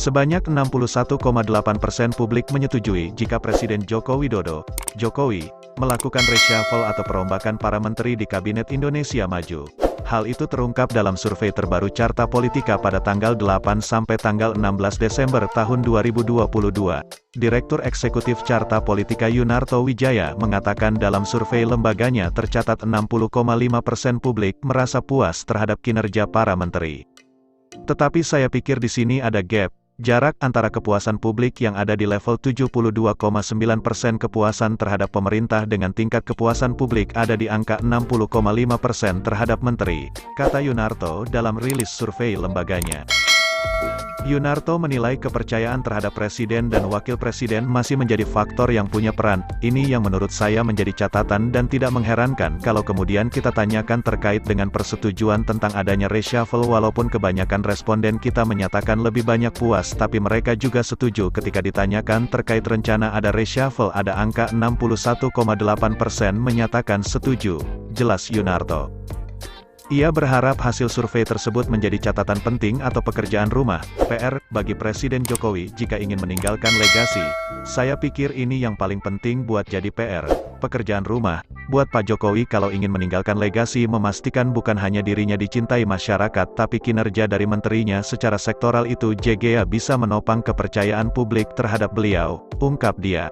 Sebanyak 61,8% publik menyetujui jika Presiden Joko Widodo, Jokowi, melakukan reshuffle atau perombakan para menteri di Kabinet Indonesia Maju. Hal itu terungkap dalam survei terbaru Carta Politika pada tanggal 8 sampai tanggal 16 Desember tahun 2022. Direktur Eksekutif Carta Politika Yunarto Wijaya mengatakan dalam survei lembaganya tercatat 60,5% publik merasa puas terhadap kinerja para menteri. Tetapi saya pikir di sini ada gap. Jarak antara kepuasan publik yang ada di level 72,9% kepuasan terhadap pemerintah dengan tingkat kepuasan publik ada di angka 60,5% terhadap menteri, kata Yunarto dalam rilis survei lembaganya. Yunarto menilai kepercayaan terhadap presiden dan wakil presiden masih menjadi faktor yang punya peran. Ini yang menurut saya menjadi catatan dan tidak mengherankan kalau kemudian kita tanyakan terkait dengan persetujuan tentang adanya reshuffle walaupun kebanyakan responden kita menyatakan lebih banyak puas tapi mereka juga setuju ketika ditanyakan terkait rencana ada reshuffle ada angka 61,8% menyatakan setuju, jelas Yunarto. Ia berharap hasil survei tersebut menjadi catatan penting atau pekerjaan rumah, PR, bagi Presiden Jokowi jika ingin meninggalkan legasi. Saya pikir ini yang paling penting buat jadi PR, pekerjaan rumah, buat Pak Jokowi kalau ingin meninggalkan legasi memastikan bukan hanya dirinya dicintai masyarakat tapi kinerja dari menterinya secara sektoral itu juga bisa menopang kepercayaan publik terhadap beliau, ungkap dia.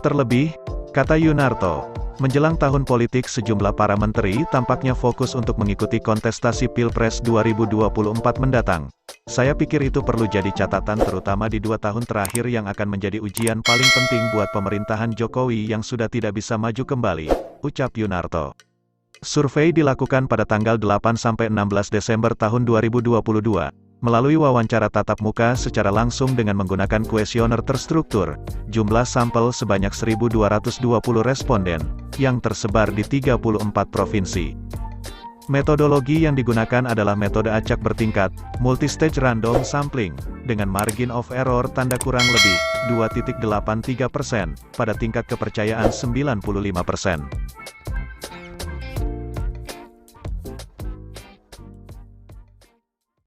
Terlebih, kata Yunarto, menjelang tahun politik sejumlah para menteri tampaknya fokus untuk mengikuti kontestasi Pilpres 2024 mendatang. Saya pikir itu perlu jadi catatan terutama di 2 tahun terakhir yang akan menjadi ujian paling penting buat pemerintahan Jokowi yang sudah tidak bisa maju kembali, ucap Yunarto. Survei dilakukan pada tanggal 8-16 Desember tahun 2022. Melalui wawancara tatap muka secara langsung dengan menggunakan kuesioner terstruktur, jumlah sampel sebanyak 1.220 responden, yang tersebar di 34 provinsi. Metodologi yang digunakan adalah metode acak bertingkat, multistage random sampling, dengan margin of error tanda kurang lebih, 2,83%, pada tingkat kepercayaan 95%.